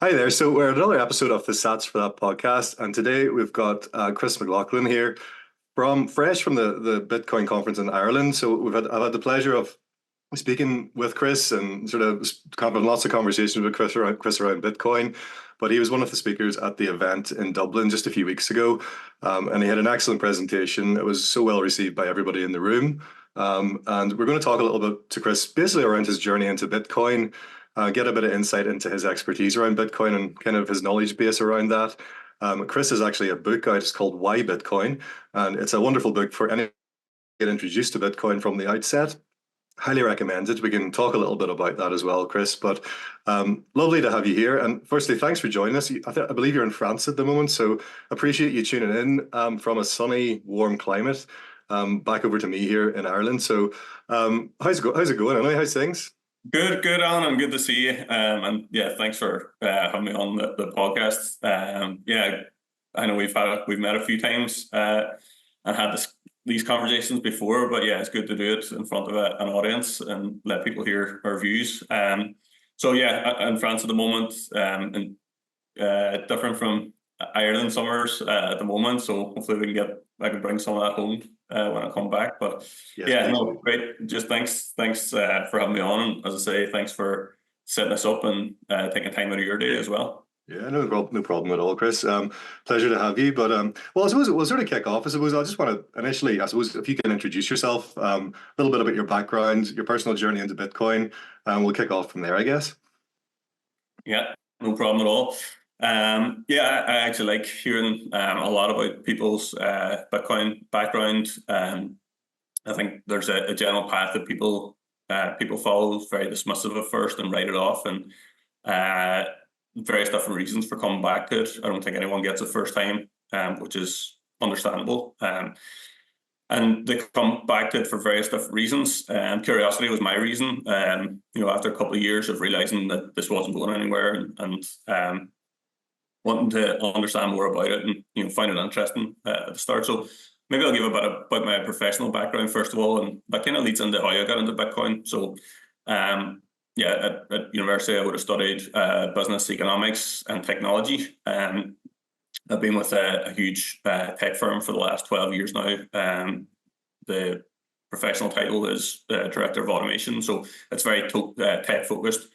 Hi there. So we're at another episode of the Sats for That podcast, and today we've got Chris McLaughlin here from fresh from the Bitcoin conference in Ireland. So I've had the pleasure of speaking with Chris and sort of having lots of conversations with Chris around Bitcoin. But he was one of the speakers at the event in Dublin just a few weeks ago, and he had an excellent presentation. It was so well received by everybody in the room. And we're going to talk a little bit to Chris basically around his journey into Bitcoin, get a bit of insight into his expertise around Bitcoin and kind of his knowledge base around that. Chris has actually a book out. It's called Why Bitcoin, and it's a wonderful book for anyone to get introduced to Bitcoin from the outset. Highly recommended. We can talk a little bit about that as well, Chris. But lovely to have you here. And firstly, thanks for joining us. I believe you're in France at the moment, so appreciate you tuning in from a sunny, warm climate back over to me here in Ireland. So how's it going? Anyway, how's things? Good, Alan, and good to see you. And yeah, thanks for having me on the podcast. Yeah, I know we've met a few times and had these conversations before, but yeah, it's good to do it in front of an audience and let people hear our views. So yeah, in France at the moment, and different from Ireland summers at the moment. So hopefully I can bring some of that home when I come back. But Yes, yeah, please. no, great. Just thanks for having me on. And as I say, thanks for setting us up and taking time out of your day as well. Yeah, no problem at all, Chris. Pleasure to have you. But well, I suppose we'll sort of kick off. I suppose I just want to initially, I suppose, if you can introduce yourself, a little bit about your background, your personal journey into Bitcoin, and we'll kick off from there, I guess. Yeah, no problem at all. Yeah, I actually like hearing a lot about people's Bitcoin background. I think there's a general path that people follow, very dismissive at first and write it off, and various different reasons for coming back to it. I don't think anyone gets it first time, which is understandable. And they come back to it for various different reasons. Curiosity was my reason. After a couple of years of realizing that this wasn't going anywhere and wanting to understand more about it and find it interesting at the start. So maybe I'll give a bit about my professional background first of all, and that kind of leads into how I got into Bitcoin. So yeah, at university I would have studied business, economics, and technology. I've been with a huge tech firm for the last 12 years now. The professional title is Director of Automation, so it's very tech focused.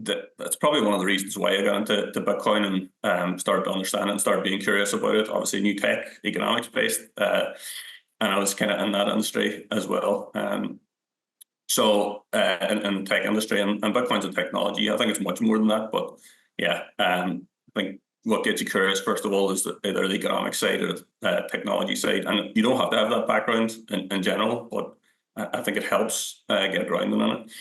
That's probably one of the reasons why I got into Bitcoin and started to understand it and started being curious about it. Obviously, new tech, economics based, and I was kind of in that industry as well. So in the tech industry and Bitcoin's a technology, I think it's much more than that. But yeah, I think what gets you curious, first of all, is either the economic side or the technology side. And you don't have to have that background in general, but I think it helps get grounded in it.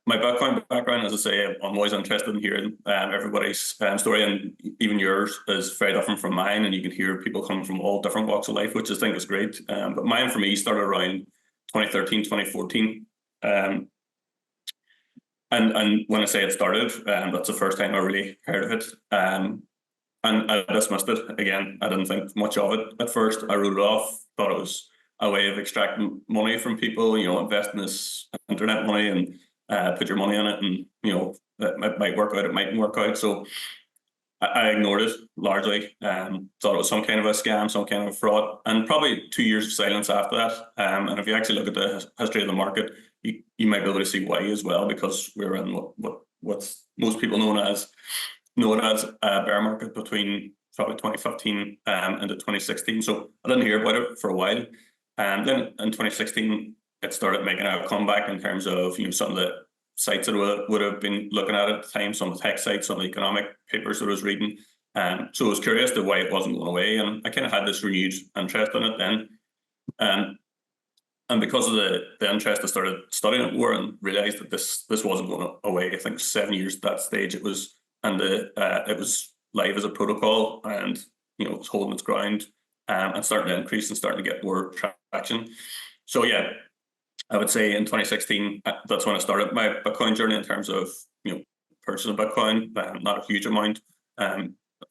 My Bitcoin background, as I say, I'm always interested in hearing everybody's story, and even yours is very different from mine, and you can hear people coming from all different walks of life, which I think is great. But mine, for me, started around 2013, 2014. And when I say it started, that's the first time I really heard of it. And I dismissed it. Again, I didn't think much of it at first. I wrote it off, thought it was a way of extracting money from people, invest in this internet money and put your money in it, and it might work out, it mightn't work out. So I ignored it largely. Thought it was some kind of a scam, some kind of fraud, and probably 2 years of silence after that. And if you actually look at the history of the market, you might be able to see why as well, because we're in what's most people know it as a bear market between probably 2015 into 2016. So I didn't hear about it for a while. And then in 2016, it started making a comeback in terms of some of the sites that would have been looking at it at the time, some of the tech sites, some of the economic papers that I was reading. So I was curious to why it wasn't going away, and I kind of had this renewed interest in it then. And because of the interest, I started studying it more and realized that this wasn't going away. I think 7 years at that stage it was, and it was live as a protocol, and it was holding its ground and starting to increase and starting to get more traction. So yeah, I would say in 2016 that's when I started my Bitcoin journey in terms of purchasing Bitcoin. Not a huge amount.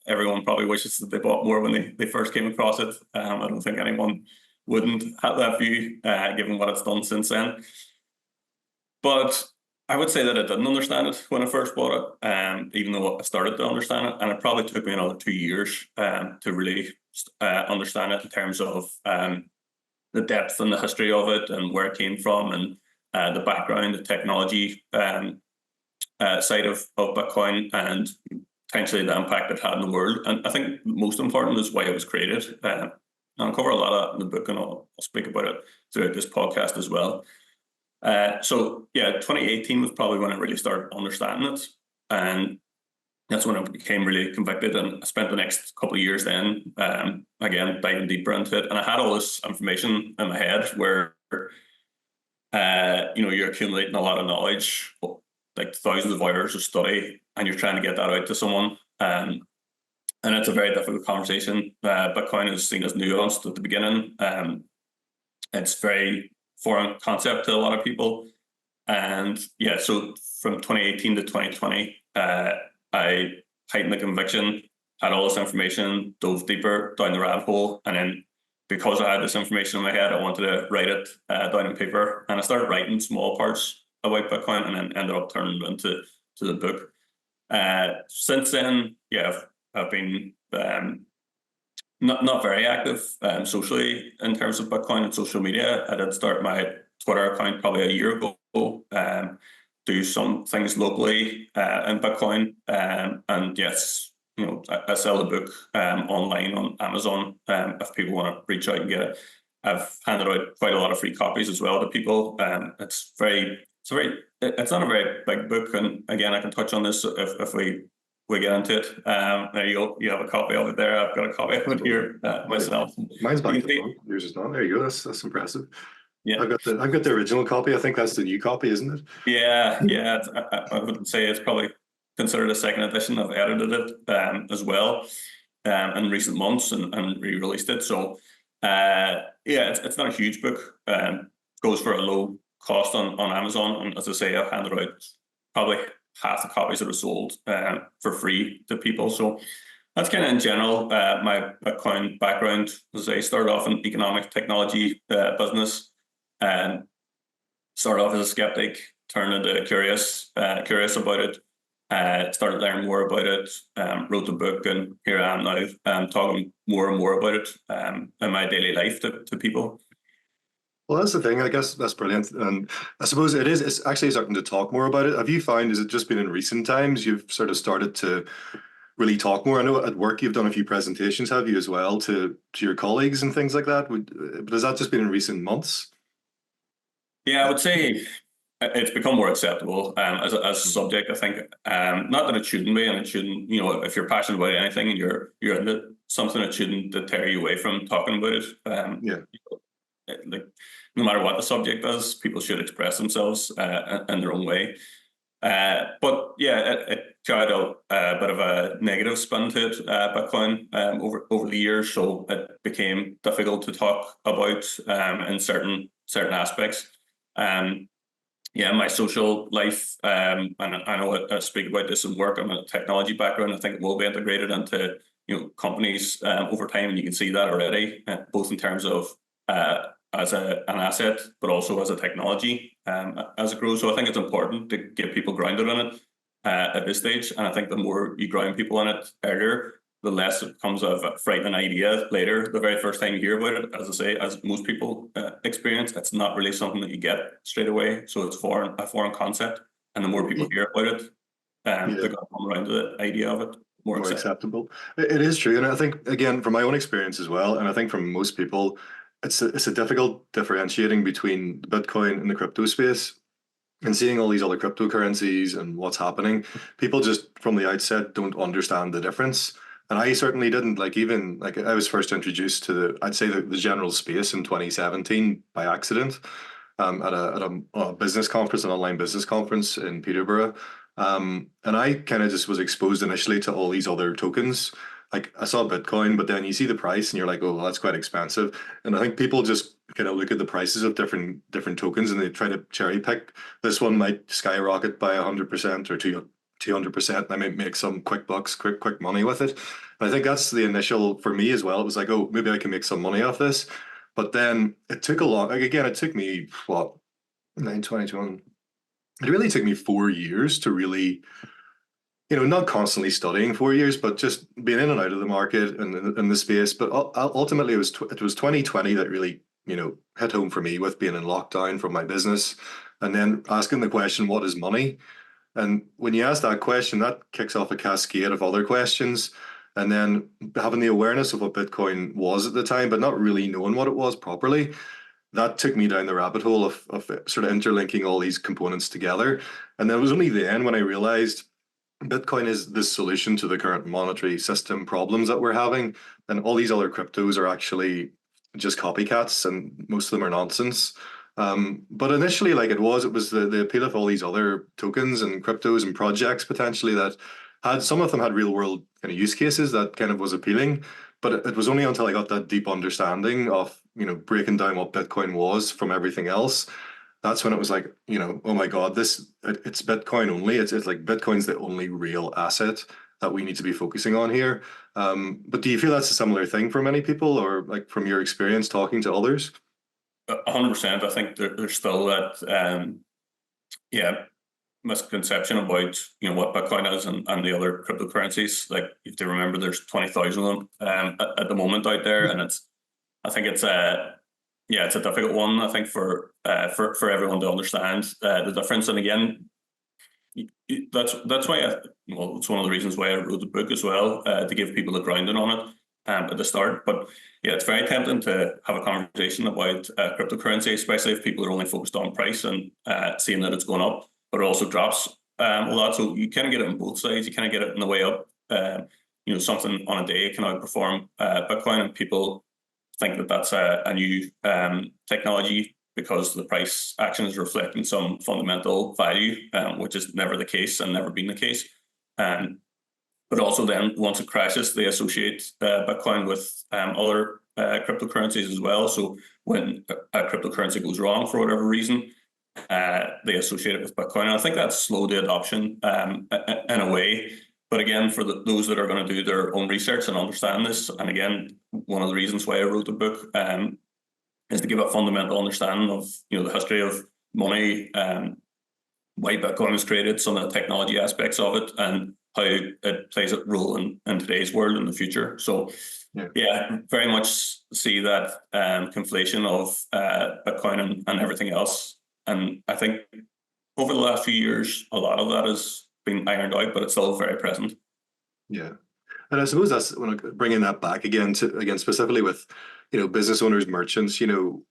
Everyone probably wishes that they bought more when they first came across it. I don't think anyone wouldn't have that view, given what it's done since then. But I would say that I didn't understand it when I first bought it, even though I started to understand it, and it probably took me another 2 years to really understand it in terms of the depth and the history of it and where it came from, and the background, the technology side of Bitcoin, and potentially the impact it had in the world. And I think most important is why it was created. I'll cover a lot of that in the book, and I'll speak about it throughout this podcast as well. So yeah, 2018 was probably when I really started understanding it, and that's when I became really convicted. And I spent the next couple of years then, again, diving deeper into it. And I had all this information in my head where, you're accumulating a lot of knowledge, like thousands of hours of study, and you're trying to get that out to someone. And it's a very difficult conversation. Bitcoin is seen as nuanced at the beginning. It's very foreign concept to a lot of people. And yeah, so from 2018 to 2020, I heightened the conviction, had all this information, dove deeper down the rabbit hole. And then because I had this information in my head, I wanted to write it down on paper. And I started writing small parts about Bitcoin, and then ended up turning it into the book. Since then, yeah, I've been not very active socially in terms of Bitcoin and social media. I did start my Twitter account probably a year ago, do some things locally in Bitcoin, and yes, I sell the book online on Amazon if people want to reach out and get it. I've handed out quite a lot of free copies as well to people. It's not a very big book, and again, I can touch on this if we get into it. There you go. You have a copy of it there. I've got a copy of it here myself. Mine's back to front. Yours is not. There you go. That's impressive. Yeah, I've got the original copy. I think that's the new copy, isn't it? Yeah. I would say it's probably considered a second edition. I've edited it as well in recent months and re-released it. So it's not a huge book. Goes for a low cost on Amazon, and as I say, I've handed out probably half the copies that are sold for free to people. So that's kind of in general my Bitcoin background. As I started off in economic technology business, and started off as a skeptic, turned into curious about it, started learning more about it, wrote the book, and here I am now talking more and more about it in my daily life to people. Well, that's the thing. I guess that's brilliant. And I suppose it's actually starting to talk more about it. Have you found, has it just been in recent times you've sort of started to really talk more? I know at work you've done a few presentations, have you, as well, to your colleagues and things like that? But has that just been in recent months? Yeah, I would say it's become more acceptable as a subject. I think not that it shouldn't be, and it shouldn't. If you're passionate about anything and you're into something, it shouldn't deter you away from talking about it. Like, no matter what the subject is, people should express themselves in their own way. But yeah, it got a bit of a negative spin to it, Bitcoin, over the years. So it became difficult to talk about in certain aspects. My social life, and I know I speak about this in work. I'm a technology background. I think it will be integrated into companies over time, and you can see that already, both in terms of as an asset, but also as a technology as it grows. So I think it's important to get people grounded in it at this stage. And I think the more you ground people in it earlier, the less it becomes a frightening idea later. The very first time you hear about it, as I say, as most people experience, it's not really something that you get straight away. So it's a foreign concept. And the more people hear about it, they're going to come around to the idea of it more acceptable. It is true. And I think, again, from my own experience as well, and I think from most people, it's a difficult differentiating between Bitcoin and the crypto space, and seeing all these other cryptocurrencies and what's happening. People just from the outset don't understand the difference. And I certainly didn't. I was first introduced to I'd say the general space in 2017 by accident at a business conference, an online business conference in Peterborough. And I kind of just was exposed initially to all these other tokens. Like, I saw Bitcoin, but then you see the price and you're like, oh, well, that's quite expensive. And I think people just kind of look at the prices of different tokens and they try to cherry pick. This one might skyrocket by 100% or 200%. And I might make some quick bucks, quick money with it. And I think that's the initial for me as well. It was like, oh, maybe I can make some money off this. But then it took it took me, 2021. it really took me 4 years to really, not constantly studying 4 years, but just being in and out of the market and in the space. But ultimately, it was 2020 that really, hit home for me with being in lockdown from my business, and then asking the question, what is money? And when you ask that question, that kicks off a cascade of other questions. And then having the awareness of what Bitcoin was at the time, but not really knowing what it was properly, that took me down the rabbit hole of sort of interlinking all these components together. And then it was only then when I realized Bitcoin is the solution to the current monetary system problems that we're having. And all these other cryptos are actually just copycats, and most of them are nonsense. But initially, like it was the appeal of all these other tokens and cryptos and projects potentially that had, some of them had real world kind of use cases that kind of was appealing. But it was only until I got that deep understanding of, breaking down what Bitcoin was from everything else, that's when it was like, oh my God, it's Bitcoin only. It's like Bitcoin's the only real asset that we need to be focusing on here. But do you feel that's a similar thing for many people, or like from your experience talking to others? 100%. I think there's still that, yeah, misconception about what Bitcoin is and the other cryptocurrencies. Like you have to remember, there's 20,000 of them at the moment out there, and I think it's a difficult one. I think for everyone to understand the difference. And again, that's why it's one of the reasons why I wrote the book as well, to give people the grounding on it at the start. But yeah, it's very tempting to have a conversation about cryptocurrency, especially if people are only focused on price and seeing that it's going up, but it also drops a lot. So you kind of get it on both sides. You kind of get it in the way up. Something on a day can outperform Bitcoin, and people think that that's a new technology because the price action is reflecting some fundamental value, which is never the case and never been the case. But also then once it crashes, they associate Bitcoin with other cryptocurrencies as well. So when a cryptocurrency goes wrong for whatever reason, they associate it with Bitcoin. And I think that's slowed the adoption in a way. But again, for those that are going to do their own research and understand this, and again, one of the reasons why I wrote the book is to give a fundamental understanding of the history of money, why Bitcoin was created, some of the technology aspects of it, and how it plays a role in today's world and the future. So yeah, very much see that conflation of Bitcoin and everything else. And I think over the last few years, a lot of that has been ironed out, but it's still very present. Yeah. And I suppose that's when bringing that back again specifically with, business owners, merchants,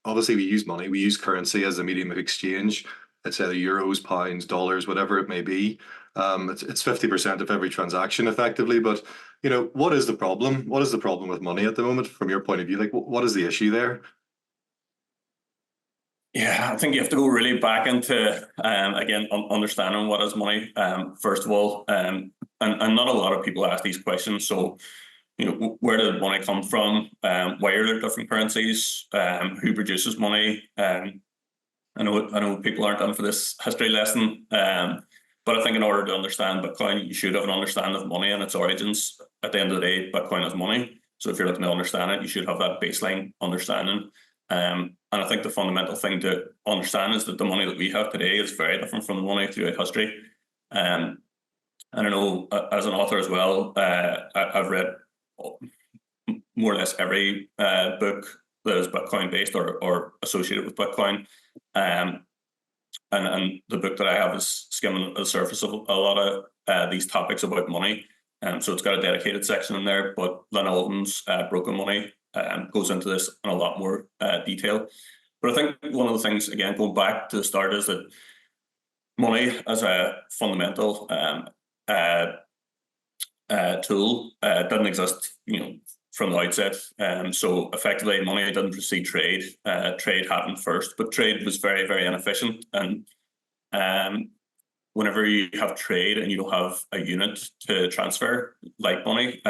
obviously we use money, we use currency as a medium of exchange. It's either euros, pounds, dollars, whatever it may be. It's 50% of every transaction effectively. But, what is the problem? What is the problem with money at the moment from your point of view? Like, what is the issue there? Yeah, I think you have to go really back into, again, understanding what is money, first of all. And not a lot of people ask these questions. So, where did money come from? Why are there different currencies? Who produces money? I know people aren't done for this history lesson, but I think in order to understand Bitcoin, you should have an understanding of money and its origins. At the end of the day, Bitcoin is money. So if you're looking to understand it, you should have that baseline understanding. And I think the fundamental thing to understand is that the money that we have today is very different from the money throughout history. And I know as an author as well, I've read more or less every book that is Bitcoin based or associated with Bitcoin. And the book that I have is skimming the surface of a lot of these topics about money. So it's got a dedicated section in there, but Lynn Alden's Broken Money goes into this in a lot more detail. But I think one of the things, again, going back to the start, is that money as a fundamental tool didn't exist, from the outset. So effectively, money didn't precede trade. Trade happened first, but trade was very, very inefficient. And whenever you have trade and you don't have a unit to transfer, like money,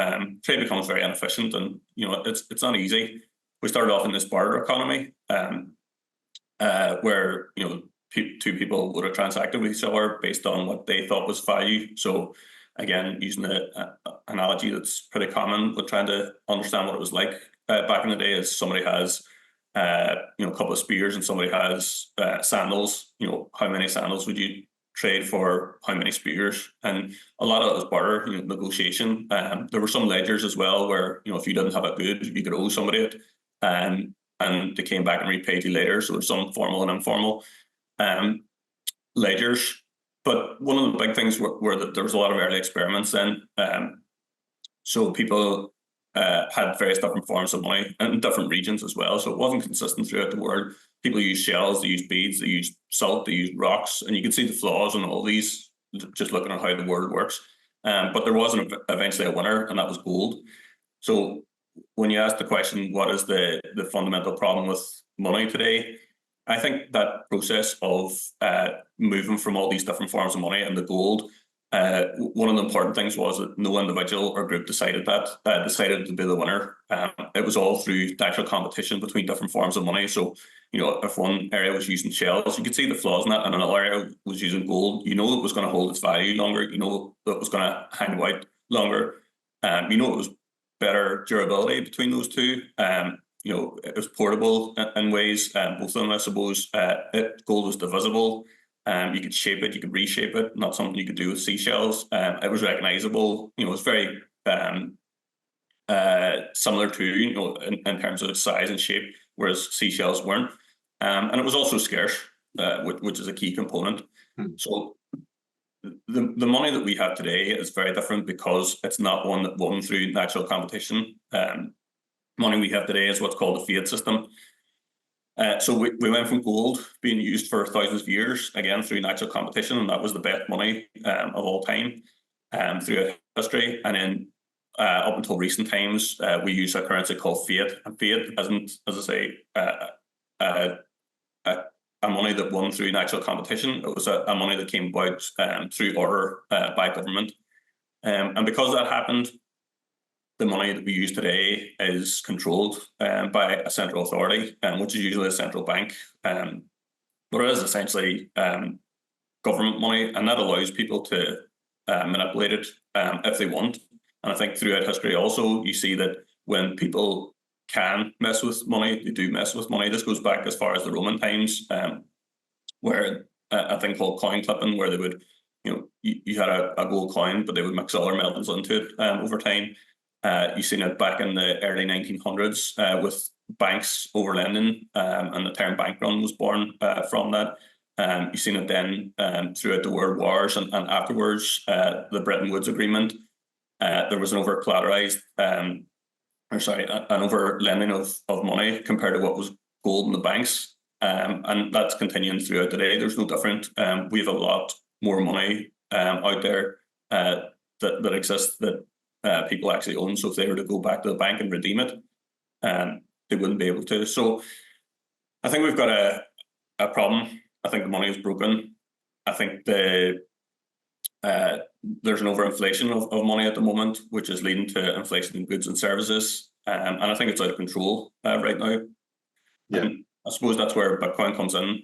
trade becomes very inefficient, and it's not easy. We started off in this barter economy, where two people would have transacted with each other based on what they thought was value. So again, using an analogy that's pretty common with trying to understand what it was like back in the day, is somebody has a couple of spears and somebody has sandals. How many sandals would you trade for how many spears, and a lot of it was barter, negotiation. There were some ledgers as well where, if you didn't have a good, you could owe somebody it, and they came back and repaid you later. So there's some formal and informal ledgers. But one of the big things were that there was a lot of early experiments then. So people had various different forms of money in different regions as well. So it wasn't consistent throughout the world. People used shells, they used beads, they used salt, they used rocks, and you can see the flaws in all these just looking at how the world works. But there was eventually a winner, and that was gold. So when you ask the question, what is the fundamental problem with money today? I think that process of moving from all these different forms of money and the gold, one of the important things was that no individual or group decided to be the winner. It was all through natural competition between different forms of money. So, if one area was using shells, you could see the flaws in that, and another area was using gold. It was going to hold its value longer. It was going to hang out longer. It was better durability between those two. It was portable in ways. Both of them, I suppose. Gold was divisible. You could shape it, you could reshape it. Not something you could do with seashells. It was recognizable. It was very similar to in terms of size and shape, whereas seashells weren't. And it was also scarce, which is a key component. So the money that we have today is very different because it's not one that won through natural competition. Money we have today is what's called the fiat system. So we went from gold being used for thousands of years, again, through natural competition, and that was the best money of all time throughout history. And then up until recent times, we use a currency called fiat. And fiat isn't, as I say, a money that won through natural competition. It was a money that came about through order by government. And because that happened, the money that we use today is controlled by a central authority, which is usually a central bank. But it is essentially government money, and that allows people to manipulate it if they want. And I think throughout history also, you see that when people can mess with money, they do mess with money. This goes back as far as the Roman times, where a thing called coin clipping, where they would, you had a gold coin, but they would mix other metals into it over time. You've seen it back in the early 1900s with banks overlending, and the term bank run was born from that. You've seen it then throughout the world wars and afterwards, the Bretton Woods Agreement. There was an over-collateralized, an over-lending of money compared to what was gold in the banks. And that's continuing throughout today. There's no different. We have a lot more money out there that exists that people actually own. So if they were to go back to the bank and redeem it, they wouldn't be able to. So I think we've got a problem. I think the money is broken. I think there's an overinflation of money at the moment, which is leading to inflation in goods and services. And I think it's out of control right now. Yeah. And I suppose that's where Bitcoin comes in.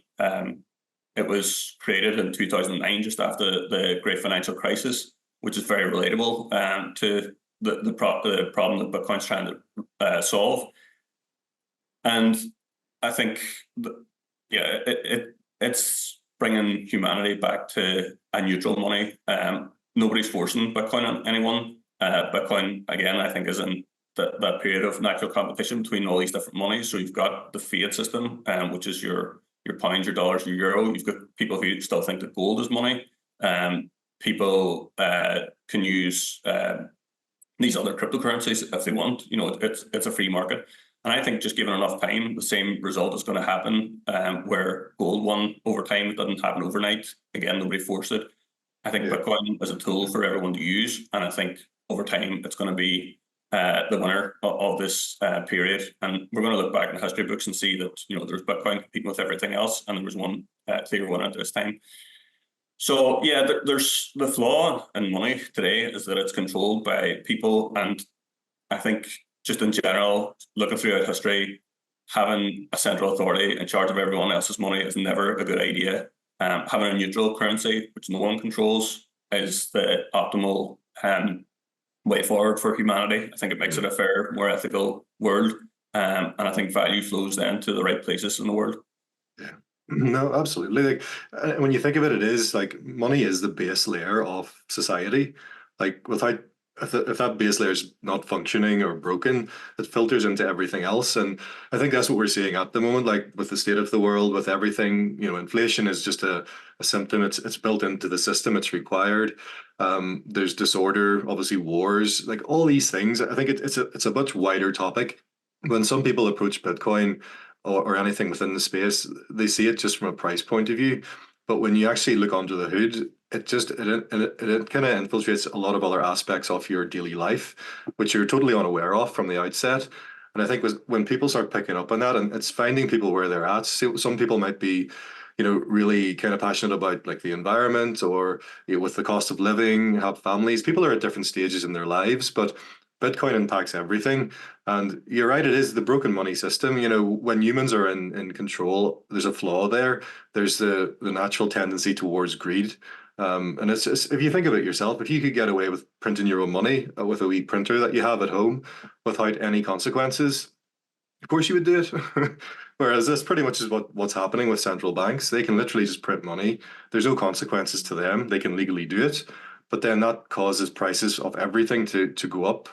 It was created in 2009, just after the great financial crisis, which is very relatable to the problem that Bitcoin's trying to solve. And I think, it's bringing humanity back to a neutral money. Nobody's forcing Bitcoin on anyone. Bitcoin, again, I think is in that period of natural competition between all these different monies. So you've got the fiat system, which is your pounds, your dollars, your euro. You've got people who still think that gold is money. People can use these other cryptocurrencies if they want. It's a free market. And I think just given enough time, the same result is going to happen where gold won over time. It didn't happen overnight. Again, nobody forced it. I think Bitcoin is a tool for everyone to use. And I think over time, it's going to be the winner of this period. And we're going to look back in the history books and see that, there's Bitcoin competing with everything else. And there was one clear winner at this time. So, yeah, there's the flaw in money today is that it's controlled by people. And I think just in general, looking throughout history, having a central authority in charge of everyone else's money is never a good idea. Having a neutral currency, which no one controls, is the optimal way forward for humanity. I think it makes it a fair, more ethical world. And I think value flows then to the right places in the world. Yeah. No, absolutely. Like when you think of it, it is like money is the base layer of society. Like without if that base layer is not functioning or broken, it filters into everything else. And I think that's what we're seeing at the moment, like with the state of the world, with everything, inflation is just a symptom. It's built into the system, it's required. There's disorder, obviously wars, like all these things. I think it's a much wider topic. When some people approach Bitcoin or anything within the space, they see it just from a price point of view. But when you actually look under the hood, it kind of infiltrates a lot of other aspects of your daily life, which you're totally unaware of from the outset. And I think when people start picking up on that, and it's finding people where they're at. So some people might be, really kind of passionate about like the environment or with the cost of living, have families. People are at different stages in their lives, but Bitcoin impacts everything. And you're right, it is the broken money system. When humans are in control, there's a flaw there. There's the natural tendency towards greed. And it's just, if you think of it yourself, if you could get away with printing your own money with a wee printer that you have at home without any consequences, of course you would do it. Whereas this pretty much is what's happening with central banks. They can literally just print money. There's no consequences to them. They can legally do it. But then that causes prices of everything to go up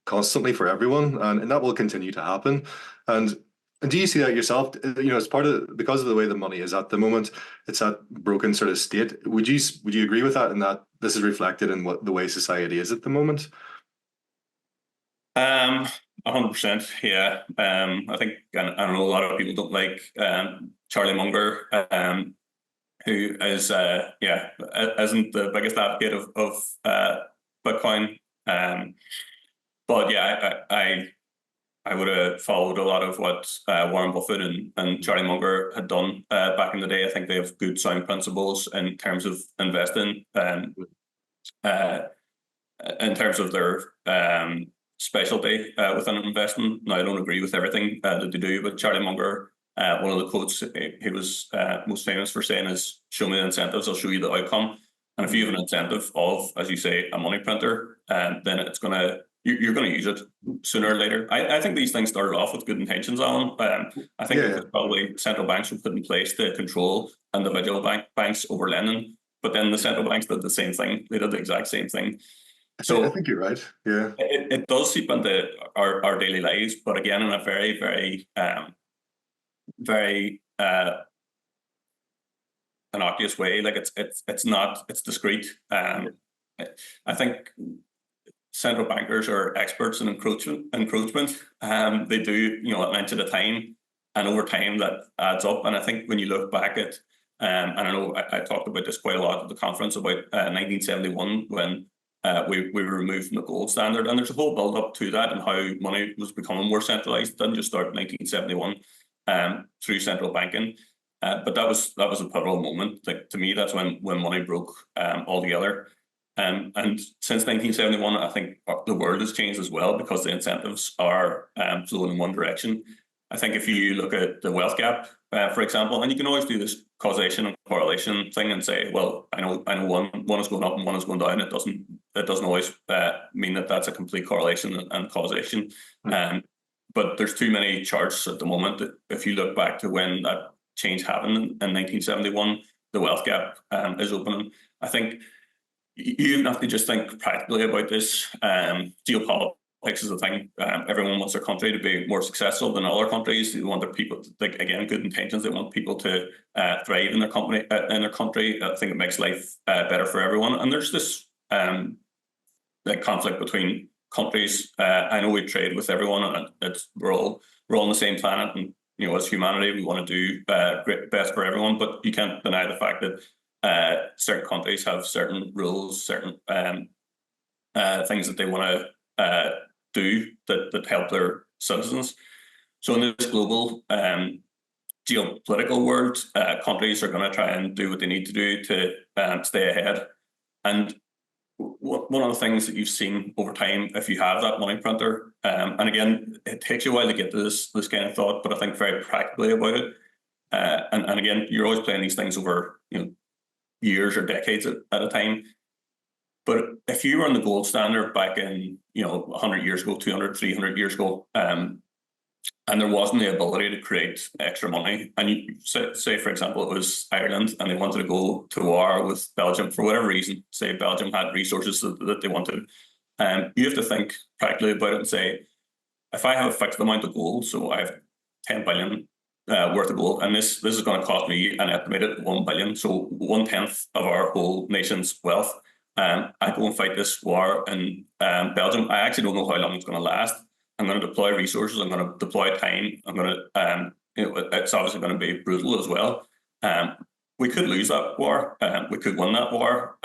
constantly for everyone. And that will continue to happen. And do you see that yourself? As part of because of the way the money is at the moment, it's that broken sort of state. Would you agree with that? And that this is reflected in what the way society is at the moment? 100%. Yeah. I think, and I know a lot of people don't like Charlie Munger, who is isn't the biggest advocate of Bitcoin. But yeah, I would have followed a lot of what Warren Buffett and Charlie Munger had done back in the day. I think they have good sound principles in terms of investing, uh, in terms of their specialty within investing. Now, I don't agree with everything that they do, but Charlie Munger, one of the quotes he was most famous for saying is, "Show me the incentives, I'll show you the outcome." And if you have an incentive of, as you say, a money printer, then you're going to use it sooner or later. I think these things started off with good intentions, Alan. I think it was probably central banks were put in place to control individual banks over lending, but then the central banks did the same thing. They did the exact same thing. I think you're right. Yeah. It does seep into our daily lives, but again, in a very, very, very innocuous way. Like it's discreet. I think central bankers are experts in encroachment. They do, an inch at a time, and over time that adds up. And I think when you look back at, and I know I talked about this quite a lot at the conference about 1971 when we were removed from the gold standard, and there's a whole build up to that and how money was becoming more centralized. It didn't just start in 1971 through central banking, but that was a pivotal moment. Like, to me, that's when money broke altogether. And since 1971, I think the world has changed as well because the incentives are flowing in one direction. I think if you look at the wealth gap, for example, and you can always do this causation and correlation thing and say, well, I know one is going up and one is going down. It doesn't always mean that that's a complete correlation and causation. But there's too many charts at the moment that if you look back to when that change happened in 1971, the wealth gap is opening. I think you have to just think practically about this. Geopolitics is the thing. Everyone wants their country to be more successful than other countries. They want their people, again, good intentions. They want people to thrive in their company, in their country. I think it makes life better for everyone. And there's this conflict between countries. I know we trade with everyone, and we're all on the same planet. And as humanity, we want to do great best for everyone. But you can't deny the fact that certain countries have certain rules, certain things that they want to do that help their citizens. So in this global geopolitical world, countries are going to try and do what they need to do to stay ahead. And one of the things that you've seen over time, if you have that money printer, and again, it takes you a while to get to this kind of thought, but I think very practically about it. And again, you're always playing these things over years or decades at a time. But if you were on the gold standard back in 100 years ago, 200, 300 years ago, and there wasn't the ability to create extra money. And you say, for example, it was Ireland and they wanted to go to war with Belgium for whatever reason. Say Belgium had resources that they wanted. You have to think practically about it and say, if I have a fixed amount of gold, so I have 10 billion worth of gold, and this is going to cost me an estimated 1 billion, so 1/10 of our whole nation's wealth. I go and fight this war in Belgium. I actually don't know how long it's going to last. I'm going to deploy resources. I'm going to deploy time. I'm going to, it's obviously going to be brutal as well. We could lose that war. We could win that war.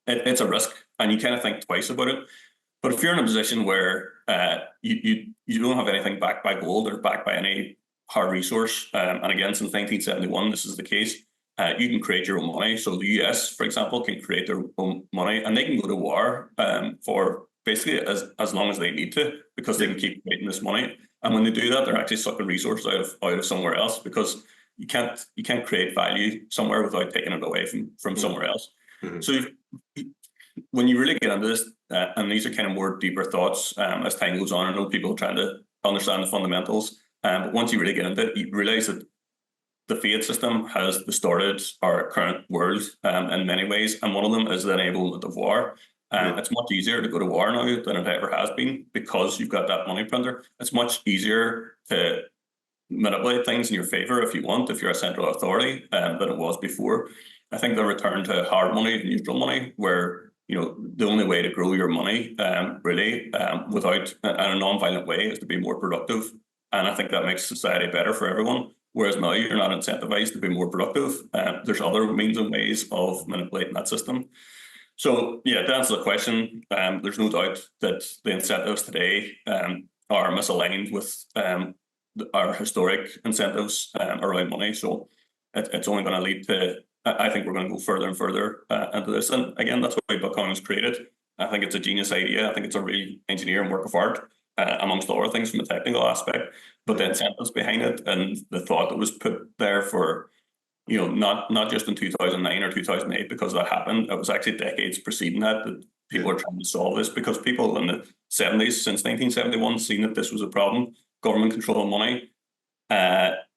It's a risk, and you kind of think twice about it. But if you're in a position where you don't have anything backed by gold or backed by any hard resource, and again, since 1971, this is the case, you can create your own money. So the US, for example, can create their own money, and they can go to war for basically as long as they need to, because they can keep creating this money. And when they do that, they're actually sucking resources out of somewhere else, because you can't create value somewhere without taking it away from somewhere else. So when you really get into this, and these are kind of more deeper thoughts as time goes on, I know people are trying to understand the fundamentals, but once you really get into it, you realize that the fiat system has distorted our current world in many ways, and one of them is the enablement of war. It's much easier to go to war now than it ever has been, because you've got that money printer. It's much easier to manipulate things in your favor if you want, if you're a central authority, than it was before. I think the return to hard money, neutral money, where the only way to grow your money really without in a non-violent way is to be more productive. And I think that makes society better for everyone. Whereas now you're not incentivized to be more productive. There's other means and ways of manipulating that system. So yeah, to answer the question, there's no doubt that the incentives today are misaligned with our historic incentives around money. So it's only going to lead to, I think we're going to go further and further into this. And again, that's why Bitcoin was created. I think it's a genius idea. I think it's a real engineering work of art, amongst other things from a technical aspect. But the incentives behind it and the thought that was put there for, not just in 2009 or 2008, because that happened. It was actually decades preceding that people are trying to solve this, because people in the 70s, since 1971, seen that this was a problem. Government controlling money,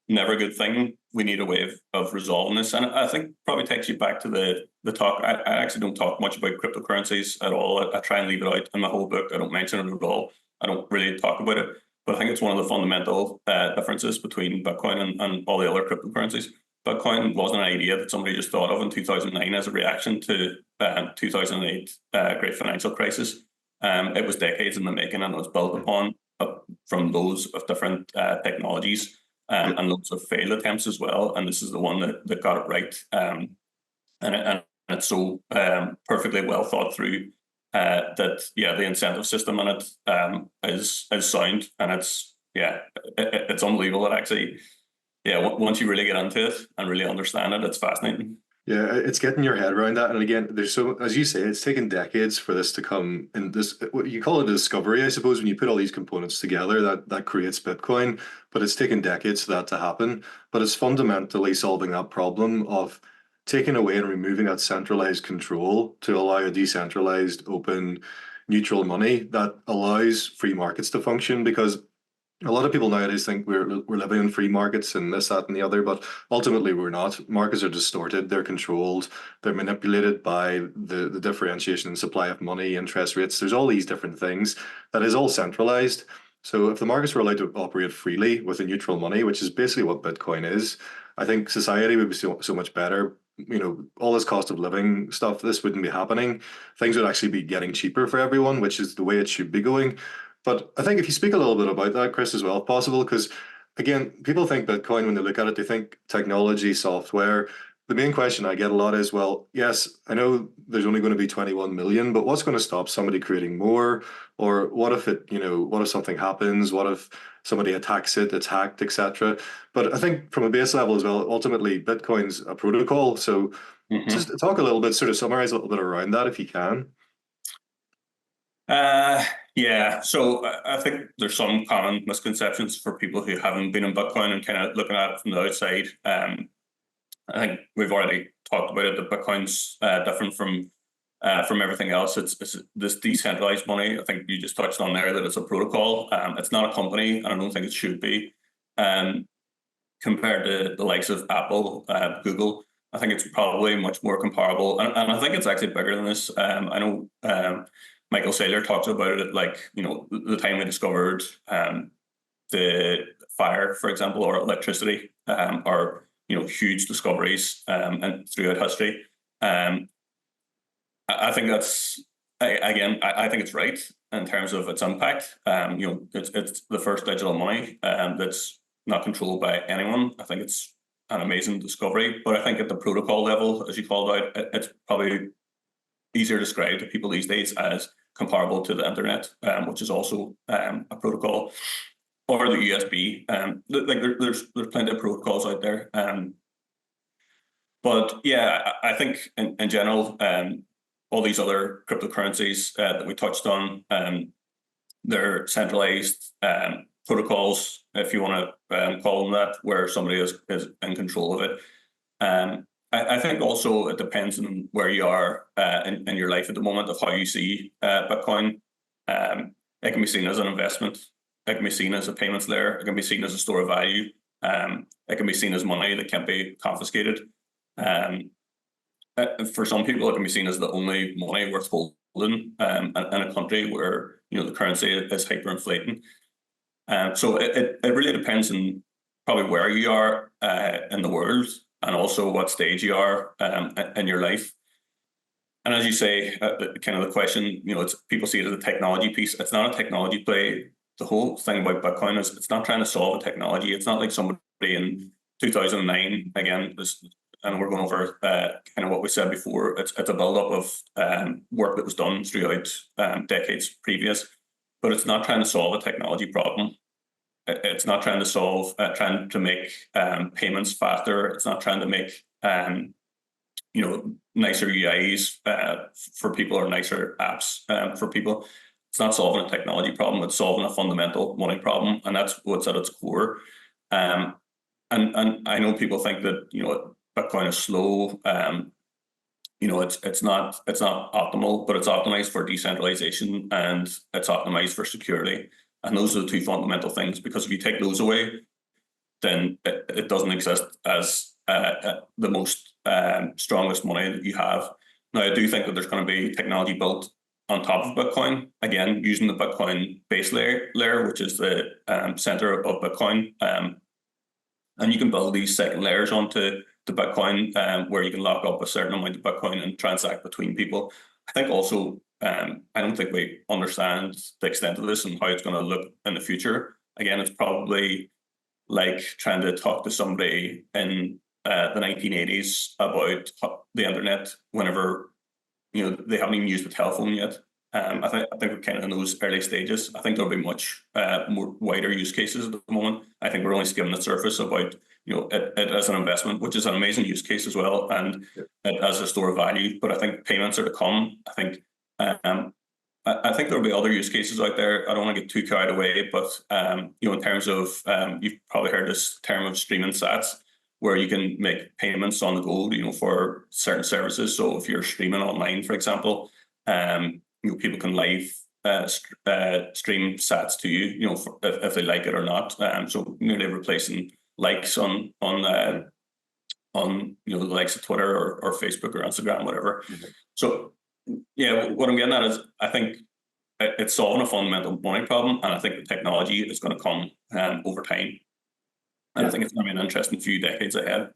never a good thing. We need a way of resolving this. And I think probably takes you back to the talk. I actually don't talk much about cryptocurrencies at all. I try and leave it out in my whole book. I don't mention it at all. I don't really talk about it. But I think it's one of the fundamental differences between Bitcoin and all the other cryptocurrencies. Bitcoin wasn't an idea that somebody just thought of in 2009 as a reaction to 2008 great financial crisis. It was decades in the making, and it was built upon from loads of different technologies and loads of failed attempts as well. And this is the one that got it right. And it's so perfectly well thought through that, the incentive system in it is sound, and it's unbelievable. It actually, once you really get into it and really understand it, it's fascinating. Yeah, it's getting your head around that. And again, as you say, it's taken decades for this to come in. This, what you call it, a discovery, I suppose, when you put all these components together, that creates Bitcoin. But it's taken decades for that to happen. But it's fundamentally solving that problem of taking away and removing that centralized control to allow a decentralized, open, neutral money that allows free markets to function. Because a lot of people nowadays think we're living in free markets and this, that, and the other, but ultimately we're not. Markets are distorted, they're controlled, they're manipulated by the differentiation in supply of money, interest rates. There's all these different things that is all centralized. So if the markets were allowed to operate freely with a neutral money, which is basically what Bitcoin is, I think society would be so much better. All this cost of living stuff, this wouldn't be happening. Things would actually be getting cheaper for everyone, which is the way it should be going. But I think if you speak a little bit about that, Chris, as well, if possible, because again, people think Bitcoin, when they look at it, they think technology, software. The main question I get a lot is, well, yes, I know there's only going to be 21 million, but what's going to stop somebody creating more? Or what if what if something happens? What if somebody attacks it, it's hacked, etc.? But I think from a base level as well, ultimately, Bitcoin's a protocol. So just talk a little bit, sort of summarize a little bit around that if you can. So I think there's some common misconceptions for people who haven't been in Bitcoin and kind of looking at it from the outside. I think we've already talked about it, that Bitcoin's different from from everything else. It's this decentralized money. I think you just touched on there that it's a protocol. It's not a company, and I don't think it should be. Compared to the likes of Apple, Google, I think it's probably much more comparable, and I think it's actually bigger than this. I know Michael Saylor talks about it, like, you know, the time we discovered the fire, for example, or electricity, are, you know, huge discoveries and throughout history. I think that's, again, I think it's right in terms of its impact. You know, it's the first digital money that's not controlled by anyone. I think it's an amazing discovery, but I think at the protocol level, as you called out, it's probably easier described to people these days as comparable to the internet, which is also a protocol, or the USB. Like there's plenty of protocols out there. But yeah, I think in general, all these other cryptocurrencies that we touched on, they're centralized protocols, if you want to call them that, where somebody is in control of it. I think also it depends on where you are in your life at the moment, of how you see Bitcoin. It can be seen as an investment. It can be seen as a payments layer. It can be seen as a store of value. It can be seen as money that can't be confiscated. For some people, it can be seen as the only money worth holding in a country where, you know, the currency is hyperinflating. So it really depends on probably where you are in the world, and also what stage you are in your life. And as you say, kind of the question, you know, it's, people see it as a technology piece. It's not a technology play. The whole thing about Bitcoin is it's not trying to solve a technology. It's not like somebody in 2009, again, and we're going over kind of what we said before. It's a build-up of work that was done throughout decades previous, but it's not trying to solve a technology problem. It's not trying to solve, trying to make payments faster. It's not trying to make, you know, nicer UIs for people, or nicer apps for people. It's not solving a technology problem. It's solving a fundamental money problem, and that's what's at its core. And I know people think that, you know, Bitcoin is slow. You know, it's not optimal, but it's optimized for decentralization, and it's optimized for security. And those are the two fundamental things, because if you take those away, then it doesn't exist as the most strongest money that you have. Now, I do think that there's going to be technology built on top of Bitcoin, again, using the Bitcoin base layer, which is the center of Bitcoin. And you can build these second layers onto the Bitcoin, where you can lock up a certain amount of Bitcoin and transact between people. I think also, I don't think we understand the extent of this and how it's going to look in the future. Again, it's probably like trying to talk to somebody in the 1980s about the internet whenever, you know, they haven't even used the telephone yet. I think we're kind of in those early stages. I think there'll be much more wider use cases at the moment. I think we're only skimming the surface about, you know, it as an investment, which is an amazing use case as well, and it as a store of value. But I think payments are to come. I think there'll be other use cases out there. I don't want to get too carried away, but you know, in terms of you've probably heard this term of streaming sats, where you can make payments on the go, you know, for certain services. So if you're streaming online, for example, you know, people can live stream sats to you, you know, if they like it or not. So nearly replacing likes on you know, the likes of Twitter or Facebook or Instagram, whatever. So yeah, what I'm getting at is, I think it's solving a fundamental money problem, and I think the technology is going to come over time. And I think it's going to be an interesting few decades ahead.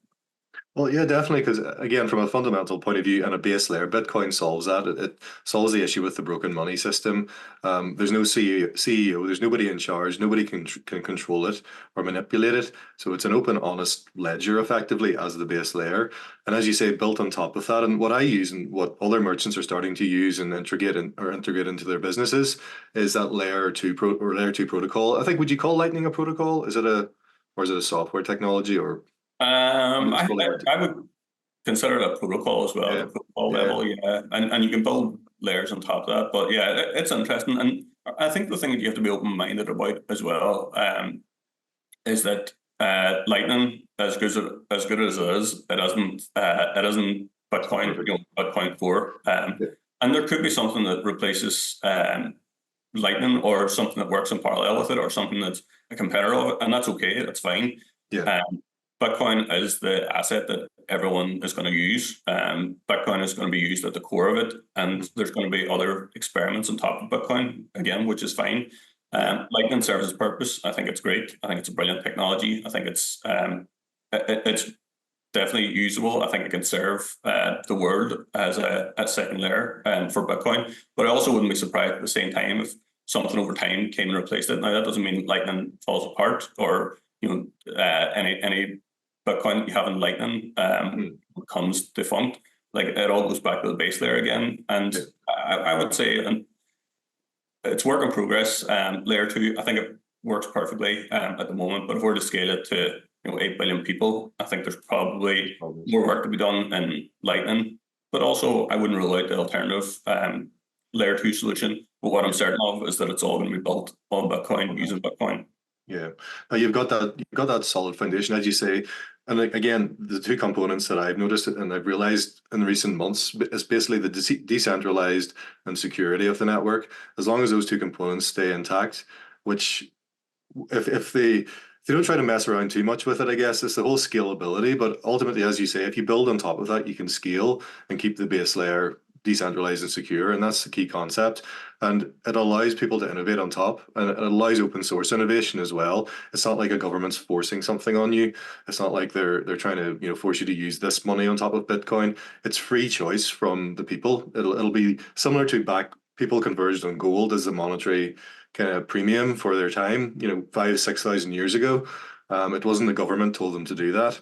Well, yeah, definitely, because again, from a fundamental point of view and a base layer, Bitcoin solves that. It solves the issue with the broken money system. There's no CEO, there's nobody in charge, nobody can control it or manipulate it. So it's an open, honest ledger, effectively, as the base layer. And as you say, built on top of that. And what I use, and what other merchants are starting to use and integrate into their businesses, is that layer two protocol. I think, would you call Lightning a protocol? Is it a software technology, or? I would consider it a protocol as well, at the protocol level, yeah. And you can build layers on top of that. But yeah, it's interesting. And I think the thing that you have to be open-minded about as well is that Lightning, as good as it is, it isn't Bitcoin, you know, Bitcoin Core. And there could be something that replaces Lightning, or something that works in parallel with it, or something that's a competitor of it, and that's okay. That's fine. Yeah. Bitcoin is the asset that everyone is going to use. Bitcoin is going to be used at the core of it, and there's going to be other experiments on top of Bitcoin again, which is fine. Lightning serves its purpose. I think it's great. I think it's a brilliant technology. I think it's definitely usable. I think it can serve the world as a second layer for Bitcoin. But I also wouldn't be surprised at the same time if something over time came and replaced it. Now, that doesn't mean Lightning falls apart, or any Bitcoin that you have in Lightning becomes defunct. Like, it all goes back to the base layer again. And I would say it's work in progress. Layer 2, I think it works perfectly at the moment. But if we're to scale it to 8 billion people, I think there's probably more work to be done in Lightning. But also, I wouldn't rule out the alternative layer 2 solution. But what I'm certain of is that it's all going to be built on Bitcoin, using Bitcoin. Yeah, now you've got that solid foundation, as you say. And again, the two components that I've noticed and I've realized in recent months is basically the decentralized and security of the network. As long as those two components stay intact, which if they don't try to mess around too much with it, I guess it's the whole scalability. But ultimately, as you say, if you build on top of that, you can scale and keep the base layer decentralized and secure, and that's the key concept. And it allows people to innovate on top, and it allows open source innovation as well. It's not like a government's forcing something on you. It's not like they're trying to force you to use this money on top of Bitcoin. It's free choice from the people. It'll be similar to back people converged on gold as a monetary kind of premium for their time, 5,000-6,000 years ago. It wasn't the government told them to do that.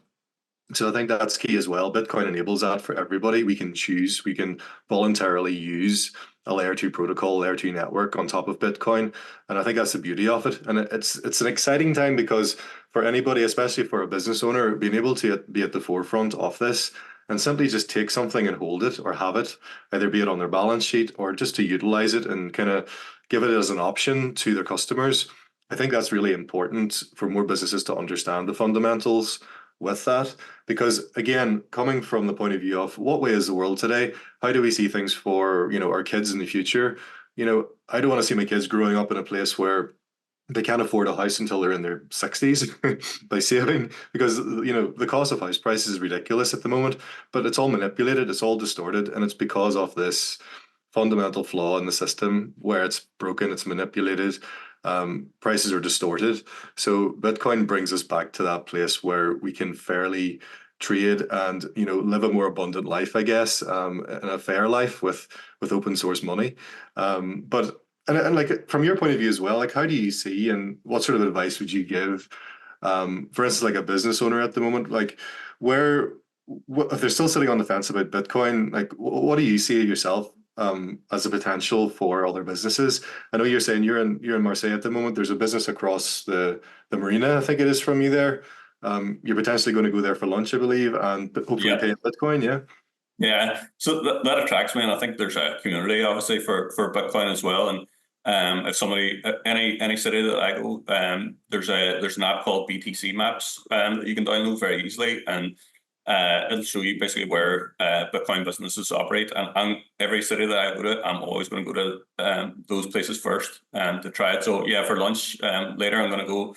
So I think that's key as well. Bitcoin enables that for everybody. We can choose, we can voluntarily use a layer 2 protocol, layer 2 network on top of Bitcoin. And I think that's the beauty of it. And it's an exciting time, because for anybody, especially for a business owner, being able to be at the forefront of this and simply just take something and hold it or have it, either be it on their balance sheet or just to utilize it and kind of give it as an option to their customers. I think that's really important for more businesses to understand the fundamentals with that, because again, coming from the point of view of what way is the world today, how do we see things for our kids in the future? I don't want to see my kids growing up in a place where they can't afford a house until they're in their 60s by saving, because the cost of house prices is ridiculous at the moment, but it's all manipulated, it's all distorted, and it's because of this fundamental flaw in the system where it's broken, it's manipulated, prices are distorted. So Bitcoin brings us back to that place where we can fairly trade and live a more abundant life, I guess, and a fair life with open source money. But like, from your point of view as well, like, how do you see, and what sort of advice would you give, for instance, like a business owner at the moment, like if they're still sitting on the fence about Bitcoin, like what do you see yourself as a potential for other businesses? I know you're saying you're in Marseille at the moment. There's a business across the marina, I think it is, from you there. You're potentially going to go there for lunch, I believe, and hopefully pay in Bitcoin. Yeah. Yeah, so that attracts me, and I think there's a community obviously for Bitcoin as well. And if somebody, any city that I go, there's an app called BTC Maps that you can download very easily, and it'll show you basically where Bitcoin businesses operate. And every city that I go to, I'm always going to go to those places first to try it. So yeah, for lunch later, I'm going to go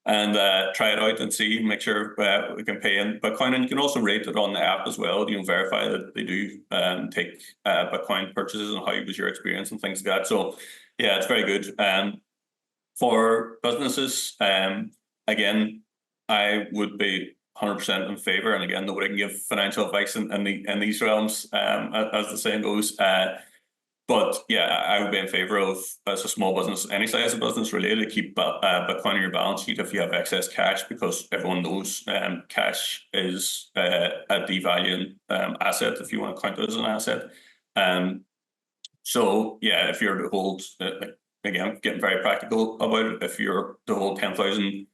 and try it out and see, make sure we can pay in Bitcoin. And you can also rate it on the app as well, verify that they do take Bitcoin purchases, and how was your experience and things like that. So yeah, it's very good. For businesses, again, I would be 100% in favor. And again, nobody can give financial advice in these realms, as the saying goes. But yeah, I would be in favor of, as a small business, any size of business really, to keep Bitcoin on your balance sheet if you have excess cash, because everyone knows cash is a devaluing asset, if you want to count it as an asset. So yeah, if you're to hold, again, getting very practical about it, if you're to hold 10,000